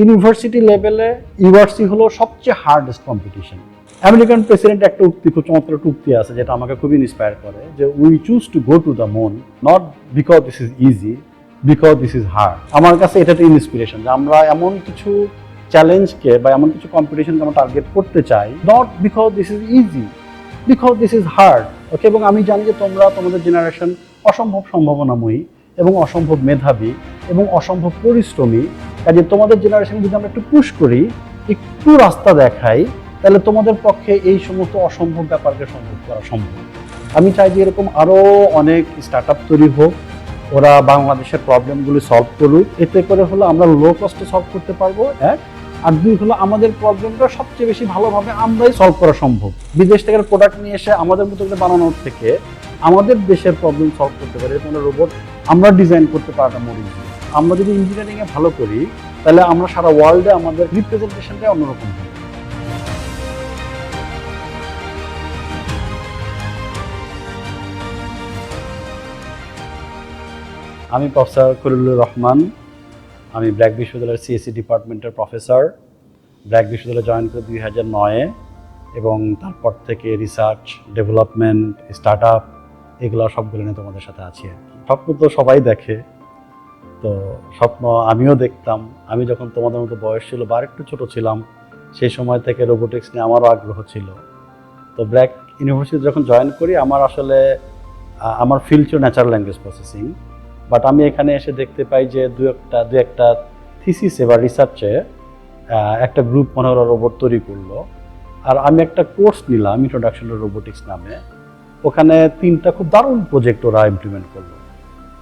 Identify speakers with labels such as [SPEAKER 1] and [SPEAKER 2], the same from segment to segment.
[SPEAKER 1] University লেভেলে URC হলো সবচেয়ে হার্ডেস্ট কম্পিটিশন। আমেরিকান প্রেসিডেন্ট একটা উক্তি, খুব চমৎকার একটা উক্তি আছে যেটা আমাকে খুবই ইন্সপায়ার করে, যে we choose to go to the moon not because this is easy, because this is hard. আমার কাছে এটা একটা ইন্সপিরেশন যে আমরা এমন কিছু চ্যালেঞ্জকে বা এমন কিছু কম্পিটিশনকে আমরা টার্গেট করতে চাই, not because this is easy, because this is hard. Okay, এবং আমি জানি যে তোমরা, তোমাদের জেনারেশন অসম্ভব সম্ভাবনাময়ী এবং অসম্ভব মেধাবী এবং অসম্ভব পরিশ্রমী। কাজে তোমাদের জেনারেশন যদি আমরা একটু পুশ করি, একটু রাস্তা দেখাই, তাহলে তোমাদের পক্ষে এই সমস্ত অসম্ভব ব্যাপারকে সম্ভব করা সম্ভব। আমি চাই যে এরকম আরও অনেক স্টার্ট আপ তৈরি হোক, ওরা বাংলাদেশের প্রবলেমগুলি সলভ করুক। এতে করে হলো আমরা লো কস্টে সলভ করতে পারবো, এক। আর দুই হলো আমাদের প্রবলেমটা সবচেয়ে বেশি ভালোভাবে আমরাই সলভ করা সম্ভব। বিদেশ থেকে প্রোডাক্ট নিয়ে এসে আমাদের মতো করে বানানোর থেকে আমাদের দেশের প্রবলেম সলভ করতে পারে কোনো রোবট আমরা ডিজাইন করতে পারাটা মনে হয়। আমরা যদি ইঞ্জিনিয়ারিংয়ে ভালো করি, তাহলে আমরা সারা ওয়ার্ল্ডে আমাদের রিপ্রেজেন্টেশনটা অন্যরকম হবে। আমি প্রফেসর খলিলুর রহমান। আমি ব্র্যাক বিশ্ববিদ্যালয়ের সিএসসি ডিপার্টমেন্টের প্রফেসর। ব্র্যাক বিশ্ববিদ্যালয়ে জয়েন করি 2009-এ, এবং তারপর থেকে রিসার্চ, ডেভেলপমেন্ট, স্টার্ট আপ, এগুলো সবগুলো নিয়ে তোমাদের সাথে আছি আর কি। স্বপ্ন তো সবাই দেখে, তো স্বপ্ন আমিও দেখতাম। আমি যখন তোমাদের মতো বয়স ছিল বা একটু ছোট ছিলাম, সেই সময় থেকে রোবোটিক্স নিয়ে আমারও আগ্রহ ছিল। তো ব্র্যাক ইউনিভার্সিটি যখন জয়েন করি, আমার ফিল্ড ছিল ন্যাচারাল ল্যাঙ্গুয়েজ প্রসেসিং। বাট আমি এখানে এসে দেখতে পাই যে দু একটা থিসিসে বা রিসার্চে একটা গ্রুপ মনে হয় রোবট তৈরি করলো। আর আমি একটা কোর্স নিলাম ইন্ট্রোডাকশন টু রোবোটিক্স নামে। ওখানে 3টা খুব দারুণ প্রজেক্ট ওরা ইমপ্লিমেন্ট করলো,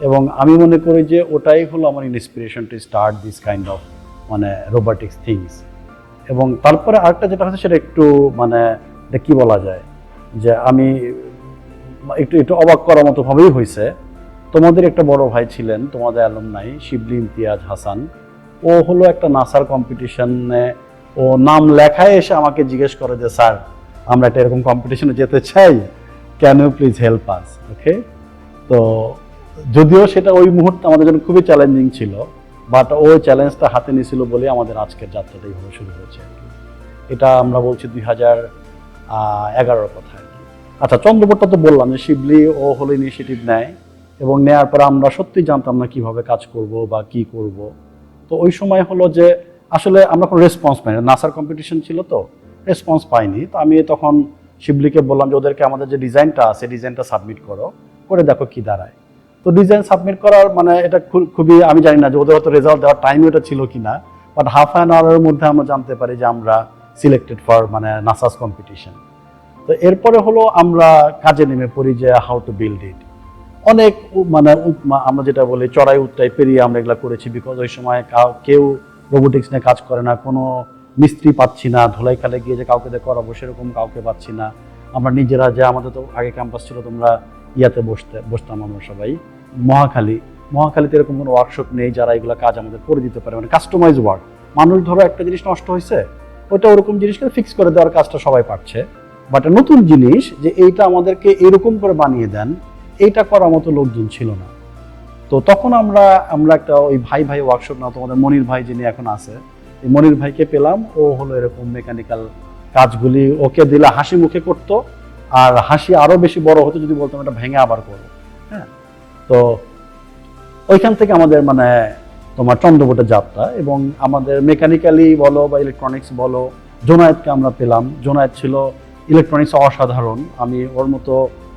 [SPEAKER 1] এবং আমি মনে করি যে ওটাই হলো আমার inspiration to start this kind of robotics things. এবং তারপরে আরেকটা যেটা হচ্ছে সেটা একটু কি বলা যায়, যে আমি একটু অবাক করার মতো ভাবেই হয়েছে। তোমাদের একটা বড় ভাই ছিলেন, তোমাদের অ্যালুমনাই, শিবলি ইমতিয়াজ হাসান। ও হলো একটা নাসার কম্পিটিশনে ও নাম লেখায় এসে আমাকে জিজ্ঞেস করে যে, স্যার আমরা একটা এরকম কম্পিটিশনে যেতে চাই, can you please help us. Okay, তো যদিও সেটা ওই মুহূর্তে আমাদের জন্য খুবই চ্যালেঞ্জিং ছিল, বাট ওই চ্যালেঞ্জটা হাতে নিয়েছিল বলে আমাদের আজকের যাত্রাটা এইভাবে শুরু হয়েছে আর কি। এটা আমরা বলছি 2011-র কথা আর কি। আচ্ছা, চন্দ্রপুরটা তো বললাম যে শিবলি ও হলো ইনিশিয়েটিভ নেয়, এবং নেওয়ার পরে আমরা সত্যি জানতাম না কিভাবে কাজ করব বা কি করব। তো ওই সময় হলো যে আসলে আমরা কোনো রেসপন্স পাইনি, নাসার কম্পিটিশন ছিল তো রেসপন্স পাইনি। তো আমি তখন শিবলিকে বললাম যে ওদেরকে আমাদের যে ডিজাইনটা আছে, ডিজাইনটা সাবমিট করো, করে দেখো কি দাঁড়ায়। তো ডিজাইন সাবমিট করার এটা খুবই, আমি জানি না যে ওদের হয়তো রেজাল্ট দেওয়ার টাইম ওটা ছিল কিনা, বাট হাফ অ্যান আওয়ারের মধ্যে আমরা জানতে পারি যে আমরা সিলেক্টেড ফর নাসাস কম্পিটিশন। তো এরপরে হলো আমরা কাজে নেমে পড়ি যে হাউ টু বিল্ড ইট। অনেক আমরা যেটা বলি চড়াই উত্তরাই পেরিয়ে আমরা এগুলো করেছি, বিকজ ওই সময় কেউ রোবোটিক্স নিয়ে কাজ করে না, কোনো মিস্ত্রি পাচ্ছি না, ধুলাই খালে গিয়ে যে কাউকে করাবো সেরকম কাউকে পাচ্ছি না। আমরা নিজেরা, যে আমাদের তো আগে ক্যাম্পাস ছিল, তোমরা ইয়াতে বসতাম আমরা সবাই মহাখালীতে এরকম কোনো ওয়ার্কশপ নেই যারা এগুলো কাজ আমাদের করে দিতে পারে, কাস্টমাইজ ওয়ার্ক। মানুষ ধরো একটা জিনিস নষ্ট হয়েছে, ওইটা ওরকম জিনিসকে ফিক্স করে দেওয়ার কাজটা সবাই পারছে, বাট নতুন জিনিস যে এইটা আমাদেরকে এরকম করে বানিয়ে দেন, এইটা করার মতো লোকজন ছিল না। তো তখন আমরা একটা ওই ভাই ওয়ার্কশপ, না তোমাদের মনির ভাই যিনি এখন আছে, এই মনির ভাইকে পেলাম। ও হলো এরকম মেকানিক্যাল কাজগুলি ওকে দিলে হাসি মুখে করতো, আর হাসি আরো বেশি বড় হতো যদি বলতাম এটা ভেঙে আবার করো। হ্যাঁ, তো ওইখান থেকে আমাদের তোমার চন্দ্রবোটের যাত্রা। এবং আমাদের মেকানিক্যালি বলো বা ইলেকট্রনিক্স বলো, জোনায়েতকে আমরা পেলাম। জোনায়েত ছিল ইলেকট্রনিক্স অসাধারণ। আমি ওর মতো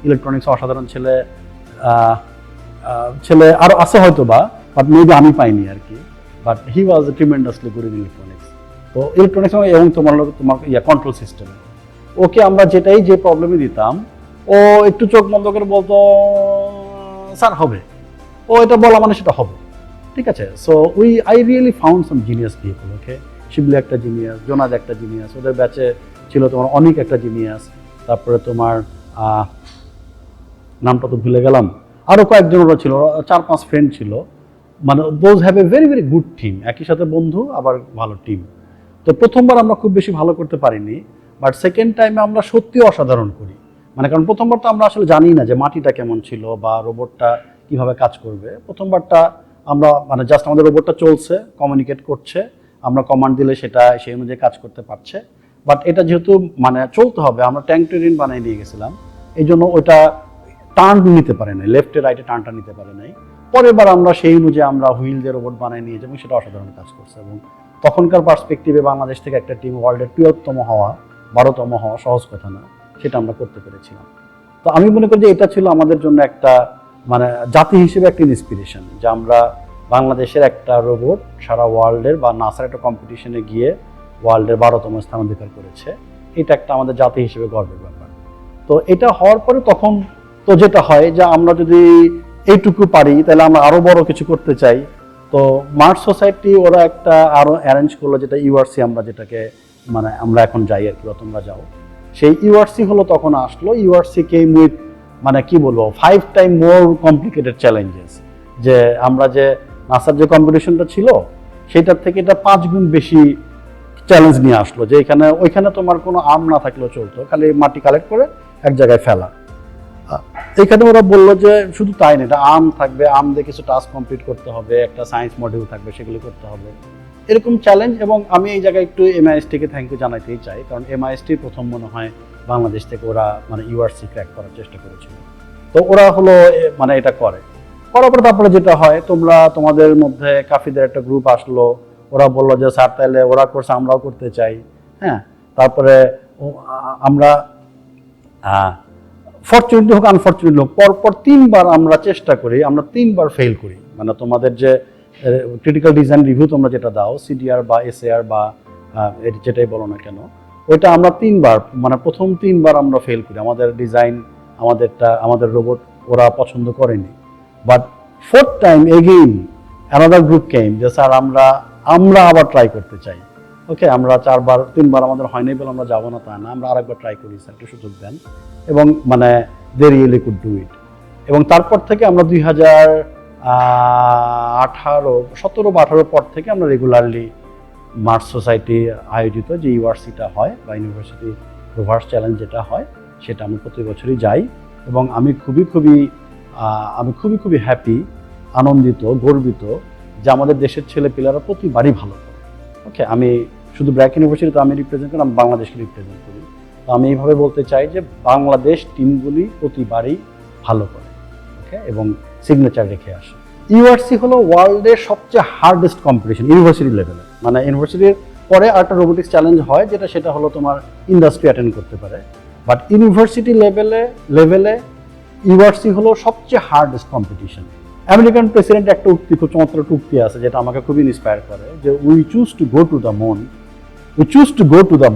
[SPEAKER 1] ইলেকট্রনিক্স অসাধারণ ছেলে আরো আছে হয়তো বা, বাট মেবি আমি পাইনি আর কি। But he was tremendously good in electronics. তো ইলেকট্রনিক্স এবং তোমার কন্ট্রোল সিস্টেম, ওকে আমরা যে প্রবলেমই দিতাম, ও একটু চোখ বন্ধ করে বলতো স্যার হবে, ও এটা বলা মানে সেটা হবে, ঠিক আছে। So I really found some genius people. Okay, Shibli একটা জিনিয়াস, জোনাদ একটা জিনিয়াস, ওদের ব্যাচে ছিল তোমার অনেক একটা জিনিয়াস, তারপরে তোমার নামটা তো ভুলে গেলাম, আরও কয়েকজন ওরা ছিল, 4-5 ফ্রেন্ড ছিল। Those have a very very good team, একই সাথে বন্ধু আবার ভালো টিম। তো প্রথমবার আমরা খুব বেশি ভালো করতে পারিনি, বাট সেকেন্ড টাইমে আমরা সত্যি অসাধারণ করি। কারণ প্রথমবার তো আমরা আসলে জানি না যে মাটিটা কেমন ছিল বা রোবটটা কিভাবে কাজ করবে। প্রথমবারটা আমরা জাস্ট আমাদের রোবটটা চলছে, কমিউনিকেট করছে, আমরা কমান্ড দিলে সেটা সেই অনুযায়ী কাজ করতে পারছে। বাট এটা যেহেতু মানে চলতে হবে, আমরা ট্যাঙ্ক ট্রেন বানিয়ে নিয়ে গেছিলাম, এই জন্য ওটা টার্ন নিতে পারে নাই, লেফটে রাইটে টার্নটা নিতে পারে নাই। পরের বার আমরা সেই অনুযায়ী আমরা হুইল দিয়ে রোবট বানিয়ে নিয়ে যাবো, সেটা অসাধারণ কাজ করছে। এবং তখনকার পার্সপেক্টিভে বাংলাদেশ থেকে একটা টিম ওয়ার্ল্ডের 12তম হওয়া, 12তম হওয়া সহজ কথা না, সেটা আমরা করতে পেরেছিলাম। তো আমি মনে করি যে এটা ছিল আমাদের জন্য একটা মানে জাতি হিসেবে একটা ইন্সপিরেশন, যে আমরা বাংলাদেশের একটা রোবট সারা ওয়ার্ল্ডের বা নাসার একটা কম্পিটিশনে গিয়ে ওয়ার্ল্ডের 12তম স্থান অধিকার করেছে। এটা একটা আমাদের জাতি হিসেবে গর্বের ব্যাপার। তো এটা হওয়ার পরে তখন তো যেটা হয় যে আমরা যদি এইটুকু পারি তাহলে আমরা আরো বড় কিছু করতে চাই। তো মার্স সোসাইটি ওরা একটা আরো অ্যারেঞ্জ করলো, যেটা ইউআরসি আমরা যেটাকে মানে আমরা এখন যাই আর কি, তোমরা যাও, সেই ইউআরসি হলো তখন আসলো। ইউআরসি কেম উইথ মানে কি বলবো 5 টাইম মোর কমপ্লিকেটেড চ্যালেঞ্জেস। যে আমরা যে নাসার যে কম্পিটিশনটা ছিল সেটার থেকে এটা 5 গুণ বেশি চ্যালেঞ্জ নিয়ে আসলো। যে ওইখানে তোমার কোনো আর্ম না থাকলেও চলতো, খালি মাটি কালেক্ট করে এক জায়গায় ফেলা। এখানে ওরা বললো যে শুধু তাই না, এটা আর্ম থাকবে, আর্ম দিয়ে কিছু টাস্ক কমপ্লিট করতে হবে, একটা সায়েন্স মডিউল থাকবে, সেগুলো করতে হবে, এরকম চ্যালেঞ্জ। এবং আমি এই জায়গায় একটু এমআইএসটিকে থ্যাংক ইউ জানাতেই চাই, কারণ এমআইএসটি প্রথম মনে হয় বাংলাদেশ থেকে ওরা মানে ইউআরসি ক্র্যাক করার চেষ্টা করেছিল। তো ওরা হলো মানে এটা করার পর তারপরে যেটা হয়, তোমাদের মধ্যে কাফিদের একটা গ্রুপ আসলো, ওরা বললো যে স্যার তাহলে ওরা করছে আমরাও করতে চাই। হ্যাঁ, তারপরে আমরা ফরচুনেটলি হোক আনফরচুনেটলি হোক পরপর 3বার আমরা চেষ্টা করি, আমরা 3বার ফেল করি। মানে তোমাদের যে ক্রিটিক্যাল ডিজাইন রিভিউ তোমরা যেটা দাও, সিডিআর বা এসএআর বা যেটাই বলো না কেন, ওইটা আমরা 3বার মানে প্রথম 3বার আমরা ফেল করি। আমাদের ডিজাইন আমাদের রোবট ওরা পছন্দ করেনি। But 4th time again another group came যে স্যার আমরা আবার ট্রাই করতে চাই। ওকে, আমরা 3বার আমাদের হয়নি বলে আমরা যাবো না তা না, আমরা আরেকবার ট্রাই করি, স্যার একটু সুযোগ দেন। এবং মানে they really could do it. এবং তারপর থেকে আমরা 2017 পর থেকে আমরা রেগুলারলি মার্স সোসাইটি আয়োজিত যে ইউআরসিটা হয় বা ইউনিভার্সিটি রোভার্স চ্যালেঞ্জ যেটা হয়, সেটা আমি প্রতি বছরই যাই। এবং আমি খুবই হ্যাপি, আনন্দিত, গর্বিত যে আমাদের দেশের ছেলেপিলেরা প্রতিবারই ভালো করে। ওকে, আমি শুধু ব্র্যাক ইউনিভার্সিটি তো আমি রিপ্রেজেন্ট করি, আমি বাংলাদেশকে রিপ্রেজেন্ট করি। তো আমি এইভাবে বলতে চাই যে বাংলাদেশ টিমগুলি প্রতিবারই ভালো করে। ওকে, এবং সিগনেচার রেখে আসে। ইউআরসি হলো ওয়ার্ল্ডের সবচেয়ে হার্ডেস্ট কম্পিটিশন ইউনিভার্সিটি লেভেলে। মানে ইউনিভার্সিটির পরে আরেকটা রোবোটিক্স চ্যালেঞ্জ হয়, সেটা হলো তোমার ইন্ডাস্ট্রি অ্যাটেন্ড করতে পারে। বাট ইউনিভার্সিটি লেভেলে ইউআরসি হলো সবচেয়ে হার্ডেস্ট কম্পিটিশন। আমেরিকান প্রেসিডেন্ট একটা খুব চমৎকার উক্তি আছে, যেটা আমাকে খুবই ইন্সপায়ার করে, যে we choose to go to the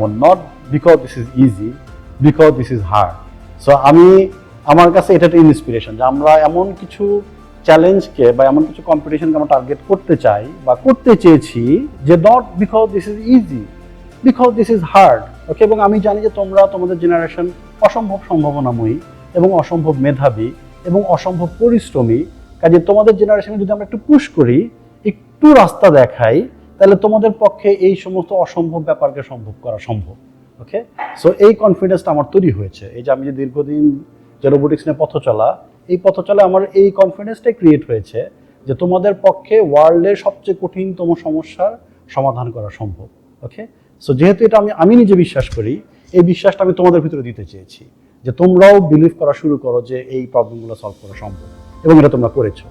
[SPEAKER 1] moon not because this is easy, because this is hard. So আমার কাছে এটা একটা ইন্সপিরেশন যে আমরা এমন কিছু চ্যালেঞ্জকে বা এমন কিছু কম্পিটিশনকে আমরা টার্গেট করতে চাই বা করতে চেয়েছি যে not because this is easy, because this is hard. Okay, এবং আমি জানি যে তোমাদের জেনারেশন অসম্ভব সম্ভাবনাময়ী এবং অসম্ভব মেধাবী এবং অসম্ভব পরিশ্রমী। কাজে তোমাদের জেনারেশনে যদি আমরা একটু পুশ করি, একটু রাস্তা দেখাই, তাহলে তোমাদের পক্ষে এই সমস্ত অসম্ভব ব্যাপারকে সম্ভব করা সম্ভব। ওকে, সো এই কনফিডেন্সটা আমার তৈরি হয়েছে। এই যে আমি যে দীর্ঘদিন যে রোবোটিক্স নিয়ে পথ চলা আমার এই কনফিডেন্সটাই ক্রিয়েট হয়েছে যে তোমাদের পক্ষে ওয়ার্ল্ডের সবচেয়ে কঠিনতম সমস্যার সমাধান করা সম্ভব। ওকে, সো যেহেতু এটা আমি নিজে বিশ্বাস করি, এই বিশ্বাসটা আমি তোমাদের ভিতরে দিতে চেয়েছি যে তোমরাও বিলিভ করা শুরু করো যে এই প্রবলেমগুলো সলভ করা সম্ভব, এবং এটা তোমরা করেছো।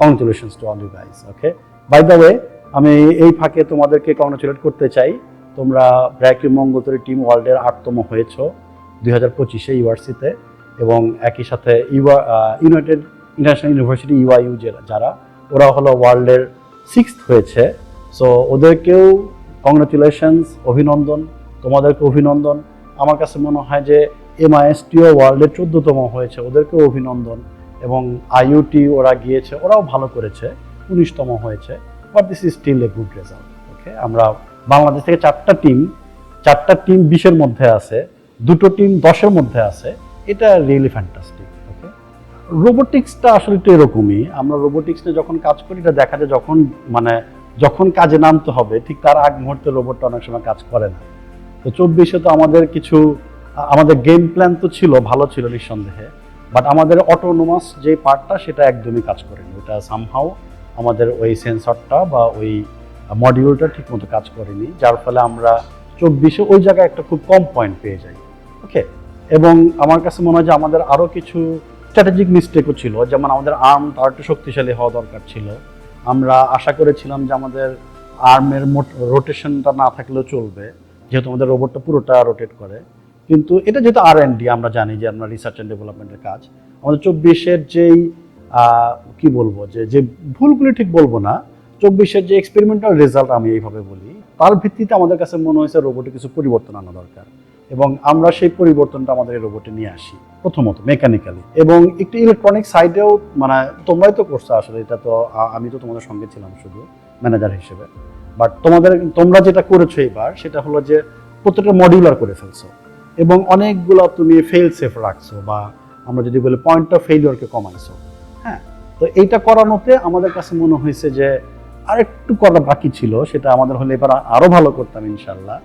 [SPEAKER 1] Congratulations to all you guys. Okay, by the way, আমি এই ফাঁকে তোমাদেরকে কংগ্রেচুলেট করতে চাই। তোমরা ব্র্যাক মঙ্গলতরী টিম ওয়ার্ল্ডের 8তম হয়েছো 2025-এ ইউআরসিতে, এবং একই সাথে ইউনাইটেড ইন্টারন্যাশনাল ইউনিভার্সিটি ইউআইইউ যারা, ওরা হলো ওয়ার্ল্ডের 6th হয়েছে। সো ওদেরকেও কংগ্রেচুলেশনস, অভিনন্দন, তোমাদেরকে অভিনন্দন। আমার কাছে মনে হয় যে এমআইএসটিও ওয়ার্ল্ডের 14তম হয়েছে, ওদেরকেও অভিনন্দন। এবং আইইউটি ওরা গিয়েছে, ওরাও ভালো করেছে, 19তম হয়েছে। But this is still a good result. Okay, আমরা বাংলাদেশ থেকে 4টা টিম 20-এর মধ্যে আছে, 2টো টিম 10-এর মধ্যে আছে। এটা রিয়েলি ফ্যান্টাস্টিক। ওকে, রোবোটিক্সটা আসলে একটু এরকমই। আমরা রোবোটিক্স নিয়ে যখন কাজ করি, এটা দেখা যায় যখন কাজে নামতে হবে ঠিক তার আগ মুহূর্তে রোবটটা অনেক সময় কাজ করে না। তো 24-এ তো আমাদের গেম প্ল্যান তো ছিল, ভালো ছিল নিঃসন্দেহে, বাট আমাদের অটোনোমাস যে পার্টটা সেটা একদমই কাজ করেনি। ওটা সামহাও আমাদের ওই সেন্সরটা বা ওই মডিউলটা ঠিকমতো কাজ করেনি, যার ফলে আমরা 24-এ ওই জায়গায় একটা খুব কম পয়েন্ট পেয়ে যাই। ওকে, এবং আমার কাছে মনে হয় যে আমাদের আরও কিছু স্ট্র্যাটেজিক মিস্টেকও ছিল, যেমন আমাদের আর্ম তার একটু শক্তিশালী হওয়া দরকার ছিল। আমরা আশা করেছিলাম যে আমাদের আর্মের রোটেশনটা না থাকলেও চলবে, যেহেতু আমাদের রোবটটা পুরোটা রোটেট করে। কিন্তু এটা যেহেতু R&D, আমরা জানি যে আমরা রিসার্চ অ্যান্ড ডেভেলপমেন্টের কাজ, আমাদের 24-এর যেই কি বলবো যে ভুলগুলি ঠিক বলবো না, 24-এর যে এক্সপেরিমেন্টাল রেজাল্ট আমি এইভাবে বলি, তার ভিত্তিতে আমাদের কাছে মনে হয়েছে রোবটে কিছু পরিবর্তন আনা দরকার, এবং আমরা সেই পরিবর্তনটা আমাদের এই রোবটে নিয়ে আসি প্রথমত মেকানিক্যালি, এবং একটু ইলেকট্রনিক সাইডেও, মানে তোমরাই তো করছো আসলে এটা, তো আমি তো তোমাদের সঙ্গে ছিলাম শুধু ম্যানেজার হিসেবে। বাট তোমরা যেটা করেছো এবার সেটা হলো যে প্রত্যেকটা মডিউলার করে ফেলছো, এবং অনেকগুলো তুমি ফেল সেফ রাখছো, বা আমরা যদি বলি পয়েন্ট অফ ফেইলিওরকে কমাইছো। হ্যাঁ, তো এইটা করানোতে আমাদের কাছে মনে হয়েছে যে আর একটু করা বাকি ছিল, সেটা আমাদের হলে এবার আরো ভালো করতাম ইনশাল্লাহ।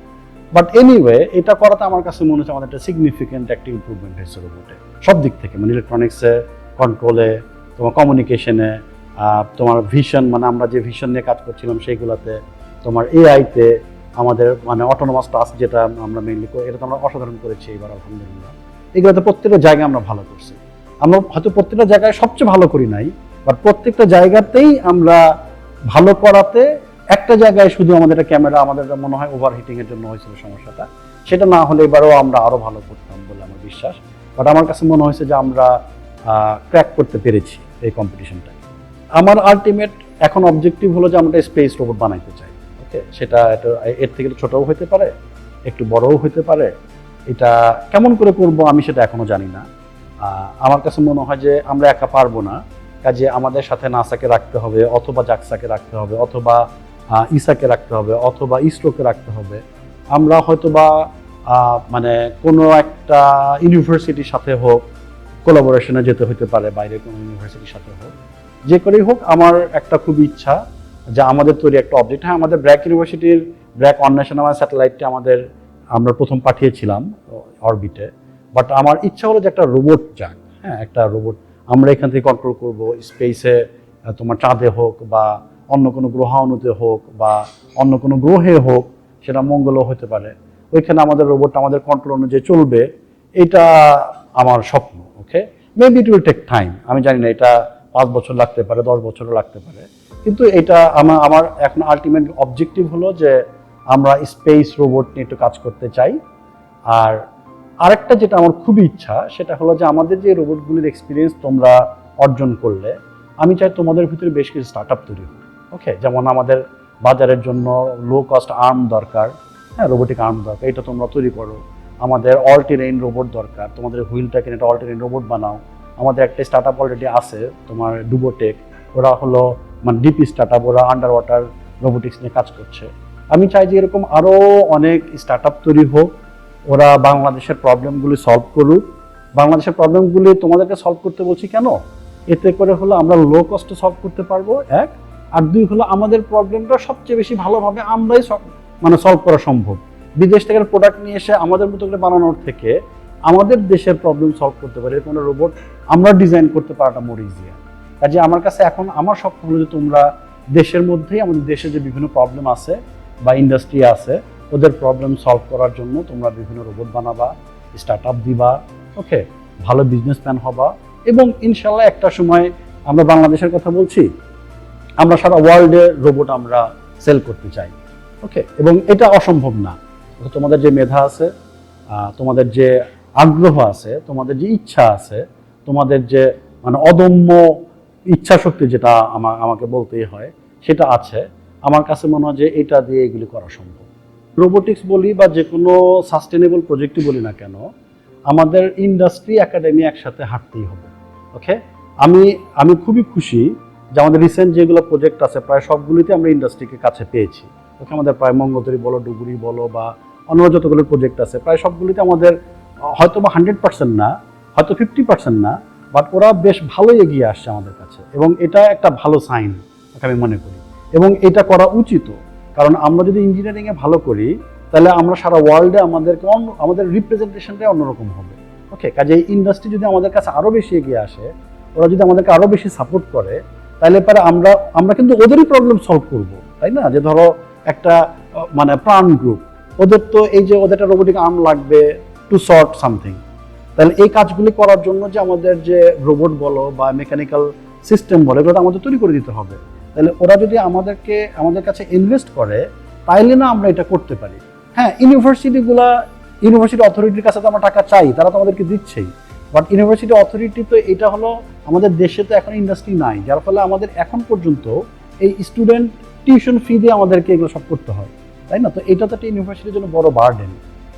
[SPEAKER 1] বাট এনিওয়ে, এটা করাতে আমার কাছে মনে হচ্ছে আমাদের একটা সিগনিফিকেন্ট একটা ইম্প্রুভমেন্ট হয়েছে রোবটে সব দিক থেকে, মানে ইলেকট্রনিক্সে, কন্ট্রোলে, তোমার কমিউনিকেশনে, তোমার ভিশন, মানে আমরা যে ভিশন নিয়ে কাজ করছিলাম সেইগুলোতে, তোমার এআইতে, আমাদের মানে অটোনোমাস টাস্ক যেটা আমরা মেইনলি করি, এটা তো আমরা অসাধারণ করেছি এবার আলহামদুলিল্লাহ। এগুলোতে প্রত্যেকটা জায়গায় আমরা ভালো করছি। আমরা হয়তো প্রত্যেকটা জায়গায় সবচেয়ে ভালো করি নাই, বাট প্রত্যেকটা জায়গাতেই আমরা ভালো করাতে একটা জায়গায় শুধু আমাদের ক্যামেরা, আমাদের মনে হয় ওভারহিটিং এর জন্য হয়েছিল সমস্যাটা, সেটা না হলে এবারও আমরা আরো ভালো করতাম বলে আমার বিশ্বাস। বাট আমার কাছে মনে হয়েছে যে আমরা ক্র্যাক করতে পেরেছি এই কম্পিটিশনটা। আমার আলটিমেট এখন অবজেক্টিভ হলো যে আমরা স্পেস রোবট বানাইতে চাই। ওকে, সেটা এর থেকে ছোটও হতে পারে, একটু বড়ও হতে পারে। এটা কেমন করে করব আমি সেটা এখনো জানি না। আমার কাছে মনে হয় যে আমরা একা পারবো না, কাজে আমাদের সাথে নাসাকে রাখতে হবে, অথবা জাক্সাকে রাখতে হবে, অথবা ইসাকে রাখতে হবে, অথবা ইসরোকে রাখতে হবে। আমরা হয়তোবা মানে কোনো একটা ইউনিভার্সিটির সাথে হোক, কোলাবোরেশনে যেতে হতে পারে, বাইরে কোনো ইউনিভার্সিটির সাথে হোক, যে করেই হোক। আমার একটা খুব ইচ্ছা যে আমাদের তৈরি একটা অবজেক্ট, হ্যাঁ আমাদের ব্র্যাক ইউনিভার্সিটির ব্র্যাক অন্বেষণ স্যাটেলাইটটি আমরা প্রথম পাঠিয়েছিলাম অরবিটে, বাট আমার ইচ্ছা হলো যে একটা রোবট যাক। হ্যাঁ, একটা রোবট আমরা এখান থেকে কন্ট্রোল করব স্পেসে, তোমার চাঁদে হোক, বা অন্য কোনো গ্রহাণুতে হোক, বা অন্য কোনো গ্রহে হোক, সেটা মঙ্গলও হতে পারে, ওইখানে আমাদের রোবটটা আমাদের কন্ট্রোল অনুযায়ী চলবে। এটা আমার স্বপ্ন। Okay, maybe it will take time, আমি জানি না, এটা 5 বছর লাগতে পারে, 10 বছরও লাগতে পারে, কিন্তু এটা আমার এখন আলটিমেট অবজেক্টিভ হলো যে আমরা স্পেস রোবট নিয়ে একটু কাজ করতে চাই। আর আরেকটা যেটা আমার খুবই ইচ্ছা, সেটা হলো যে আমাদের যে রোবটগুলির এক্সপিরিয়েন্স তোমরা অর্জন করলে, আমি চাই তোমাদের ভিতরে বেশ কিছু স্টার্ট আপ তৈরি হোক। ওকে, যেমন আমাদের বাজারের জন্য লো কস্ট আর্ম দরকার, হ্যাঁ রোবোটিক আর্ম দরকার, এটা তোমরা তৈরি করো। আমাদের অল টেরেইন রোবট দরকার, তোমাদের হুইলটা কিনে একটা অল টেরেইন রোবট বানাও। আমাদের একটা স্টার্ট আপ অলরেডি আছে, তোমার ডুবোটেক, ওরা হলো মানে ডিপি স্টার্ট আপ, ওরা আন্ডার ওয়াটার রোবোটিক্স নিয়ে কাজ করছে। আমি চাই যে এরকম আরও অনেক স্টার্ট আপ তৈরি হোক, ওরা বাংলাদেশের প্রবলেমগুলি সলভ করুক। বাংলাদেশের প্রবলেমগুলি তোমাদেরকে সলভ করতে বলছি কেন, এতে করে হলো আমরা লো কস্টে সলভ করতে পারবো, এক। আর দুই হলো আমাদের প্রবলেমটা সবচেয়ে বেশি ভালোভাবে আমরাই সলভ করা সম্ভব। বিদেশ থেকে প্রোডাক্ট নিয়ে এসে আমাদের মতো করে বানানোর থেকে আমাদের দেশের প্রবলেম সলভ করতে পারে কোনো রোবট আমরা ডিজাইন করতে পারাটা মোর ইজিয়ার। কাজে আমার কাছে এখন আমার স্বপ্ন হলো যে তোমরা দেশের মধ্যেই, আমাদের দেশে যে বিভিন্ন প্রবলেম আছে বা ইন্ডাস্ট্রি আছে, ওদের প্রবলেম সলভ করার জন্য তোমরা বিভিন্ন রোবট বানাবা, স্টার্ট আপ দিবা। ওকে, ভালো বিজনেসম্যান হবা, এবং ইনশাল্লাহ একটা সময়, আমরা বাংলাদেশের কথা বলছি, আমরা সারা ওয়ার্ল্ডে রোবট আমরা সেল করতে চাই। ওকে, এবং এটা অসম্ভব না। তোমাদের যে মেধা আছে, তোমাদের যে আগ্রহ আছে, তোমাদের যে ইচ্ছা আছে, তোমাদের যে মানে অদম্য ইচ্ছা শক্তি, যেটা আমাকে বলতেই হয়, সেটা আছে। আমার কাছে মনে হয় যে এটা দিয়ে এগুলি করা সম্ভব। রোবোটিক্স বলি বা যে কোনো সাস্টেনেবল প্রজেক্টই বলি না কেন, আমাদের ইন্ডাস্ট্রি একাডেমি একসাথে হাঁটতেই হবে। ওকে, আমি খুবই খুশি যে আমাদের রিসেন্ট যেগুলো প্রজেক্ট আছে প্রায় সবগুলিতে আমরা ইন্ডাস্ট্রিকে কাছে পেয়েছি। ওকে, আমাদের প্রায় মঙ্গলদরি বলো, ডুবুরি বলো, বা অন্য যতগুলো প্রজেক্ট আছে, প্রায় সবগুলিতে আমাদের হয়তো বা 100% না, হয়তো 50% না, বাট ওরা বেশ ভালোই এগিয়ে আসছে আমাদের কাছে, এবং এটা একটা ভালো সাইন আমি মনে করি, এবং এটা করা উচিত। কারণ আমরা যদি ইঞ্জিনিয়ারিংয়ে ভালো করি, তাহলে আমরা সারা ওয়ার্ল্ডে আমাদের রিপ্রেজেন্টেশনটাই অন্যরকম হবে। ওকে, কাজে এই ইন্ডাস্ট্রি যদি আমাদের কাছে আরও বেশি এগিয়ে আসে, ওরা যদি আমাদেরকে আরও বেশি সাপোর্ট করে, তাহলে পরে আমরা কিন্তু ওদেরই প্রবলেম সলভ করব। তাই না? যে ধরো একটা মানে প্রাণ গ্রুপ, ওদের তো এই যে ওদের একটা রোবোটিক আর্ম লাগবে টু সর্ট সামথিং, তাহলে এই কাজগুলি করার জন্য যে আমাদের যে রোবট বলো বা মেকানিক্যাল সিস্টেম বলো, এগুলো আমাদের তৈরি করে দিতে হবে। তাহলে ওরা যদি আমাদের কাছে ইনভেস্ট করে, তাইলে না আমরা এটা করতে পারি। হ্যাঁ, ইউনিভার্সিটি অথরিটির কাছে তো আমরা টাকা চাই, তারা তো আমাদেরকে দিচ্ছেই, বাট ইউনিভার্সিটি অথরিটি তো এটা হলো, আমাদের দেশে তো এখন ইন্ডাস্ট্রি নাই, যার ফলে আমাদের এখন পর্যন্ত এই স্টুডেন্ট টিউশন ফি দিয়ে আমাদেরকে এগুলো সব করতে হয়, তাই না? তো এটা তো একটা ইউনিভার্সিটির জন্য বড় বার্ডেন।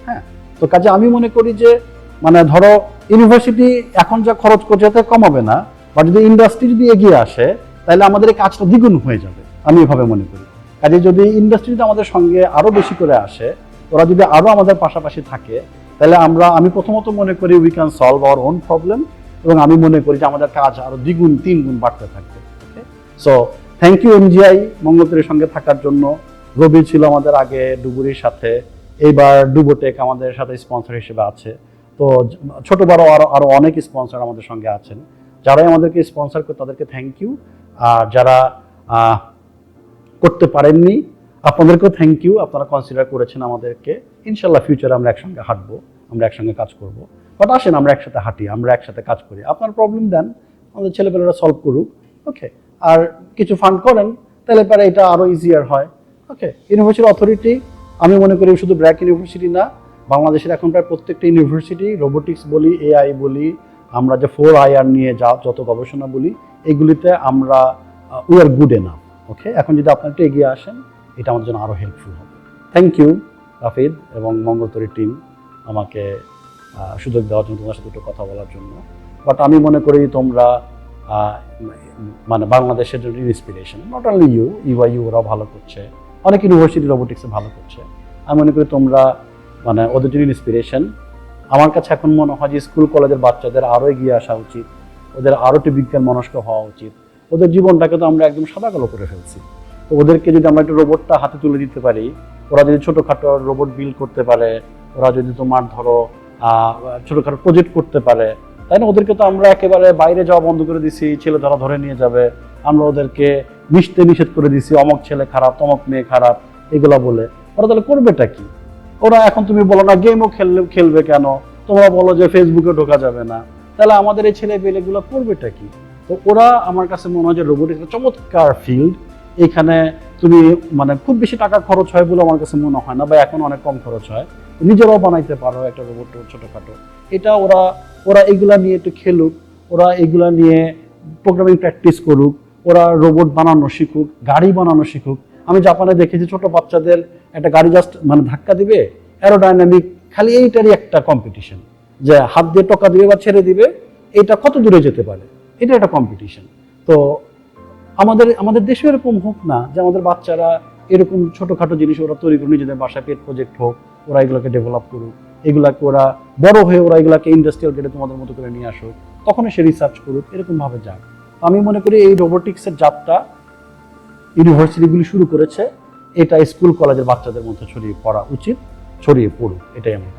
[SPEAKER 1] হ্যাঁ, তো কাজে আমি মনে করি যে মানে ধরো ইউনিভার্সিটি এখন যা খরচ করছে তাতে কমাবে না, বা যদি ইন্ডাস্ট্রি যদি এগিয়ে আসে তাহলে আমাদের এই কাজটা দ্বিগুণ হয়ে যাবে, আমি এভাবে মনে করি। কাজে যদি ইন্ডাস্ট্রি আমাদের সঙ্গে আরো বেশি করে আসে, ওরা যদি আরো আমাদের পাশাপাশি থাকে, তাহলে আমি প্রথমত মনে করি we can solve our own problem, এবং আমি মনে করি যে আমাদের কাজ আরো দ্বিগুণ তিনগুণ বাড়তে থাকবে। সো থ্যাংক ইউ এমজিআই মঙ্গলপুরের সঙ্গে থাকার জন্য। রবি ছিল আমাদের আগে ডুবুরির সাথে, এইবার ডুবোটেক আমাদের সাথে স্পন্সর হিসেবে আছে। তো ছোট বড় আরো অনেক স্পন্সর আমাদের সঙ্গে আছেন, যারাই আমাদেরকে স্পন্সর করে তাদেরকে থ্যাংক ইউ। আর যারা করতে পারেননি আপনাদেরকেও থ্যাংক ইউ, আপনারা কনসিডার করেছেন আমাদেরকে। ইনশাল্লাহ ফিউচারে আমরা একসঙ্গে হাঁটবো, আমরা একসঙ্গে কাজ করব। বাট আসেন আমরা একসাথে হাঁটি, আমরা একসাথে কাজ করি। আপনার প্রবলেম দেন, আমাদের ছেলেপেলেরা সলভ করুক, ওকে। আর কিছু ফান্ড করেন, তাহলে পরে এটা আরো ইজিয়ার হয়, ওকে। ইউনিভার্সিটি অথরিটি আমি মনে করি শুধু ব্র্যাক ইউনিভার্সিটি না, বাংলাদেশের এখন প্রায় প্রত্যেকটা ইউনিভার্সিটি, রোবোটিক্স বলি, এআই বলি, আমরা যে 4IR নিয়ে যত গবেষণা বলি, এগুলিতে আমরা উই আর গুড এনাফ, ওকে। এখন যদি আপনারা একটু এগিয়ে আসেন, এটা আমাদের জন্য আরো হেল্পফুল হবে। থ্যাংক ইউ রাফিদ এবং মঙ্গলতরী টিম আমাকে সুযোগ দেওয়ার জন্য, তোমার সাথে একটু কথা বলার জন্য। বাট আমি মনে করি তোমরা মানে বাংলাদেশের জন্য ইন্সপিরেশন, নট অনলি ইউ ওরাও ভালো করছে, অনেক ইউনিভার্সিটি রোবোটিক্সে ভালো করছে। আমি মনে করি তোমরা মানে ওদের জন্য ইন্সপিরেশন। আমার কাছে এখন মনে হয় যে স্কুল কলেজের বাচ্চাদের আরও এগিয়ে আসা উচিত, ওদের আরও একটু বিজ্ঞান মনস্ক হওয়া উচিত। ওদের জীবনটাকে তো আমরা একদম সাদা কালো করে ফেলছি, তো ওদেরকে যদি আমরা একটু রোবটটা হাতে তুলে দিতে পারি, ওরা যদি ছোটোখাটো রোবট বিল্ড করতে পারে, ওরা যদি তোমার ধরো ছোটোখাটো প্রজেক্ট করতে পারে, তাই না? ওদেরকে তো আমরা একেবারে বাইরে যাওয়া বন্ধ করে দিছি, ছেলে ধরা ধরে নিয়ে যাবে, আমরা ওদেরকে মিশতে নিষেধ করে দিছি, অমক ছেলে খারাপ তমক মেয়ে খারাপ এগুলা বলে। ওরা তাহলে করবেটা কি? ওরা এখন তুমি বলো না গেমও খেলবে কেন, তোমরা বলো যে ফেসবুকে ঢোকা যাবে না, তাহলে আমাদের এই ছেলে পেলেগুলো করবেটা কি? তো ওরা আমার কাছে মনে হয় যে রোবোটিক্স একটা চমৎকার ফিল্ড। এখানে তুমি মানে খুব বেশি টাকা খরচ হয় বলে আমার কাছে মনে হয় না, বা এখন অনেক কম খরচ হয়, নিজেরাও বানাইতে পারো একটা রোবট ছোটখাটো। এটা ওরা এগুলা নিয়ে একটু খেলুক, ওরা এগুলা নিয়ে প্রোগ্রামিং প্র্যাকটিস করুক, ওরা রোবট বানানো শিখুক, গাড়ি বানানো শিখুক। আমি জাপানে দেখেছি ছোট বাচ্চাদের একটা গাড়ি জাস্ট মানে ধাক্কা দিবে, অ্যারোডাইনামিক, খালি এইটারই একটা কম্পিটিশন, যে হাত দিয়ে টকা দিবে বা ছেড়ে দিবে, এটা কত দূরে যেতে পারে, এটা একটা কম্পিটিশন। তো আমাদের দেশে এরকম হোক না যে আমাদের বাচ্চারা এরকম ছোটখাটো জিনিস ওরা তৈরি করে নিজেদের বাসায় পেট প্রজেক্ট হোক, ওরা এগুলোকে ডেভেলপ করুক, এগুলাকে ওরা বড় হয়ে ওরা এগুলাকে ইন্ডাস্ট্রিয়াল গ্রেডে তোমাদের মতো করে নিয়ে আসুক, তখনই সে রিসার্চ করুক, এরকম ভাবে যাক। আমি মনে করি এই রোবোটিক্সের যাত্রা ইউনিভার্সিটিগুলি শুরু করেছে, এটা স্কুল কলেজের বাচ্চাদের মধ্যে ছড়িয়ে পড়া উচিত, ছড়িয়ে পড়ুক, এটাই আমার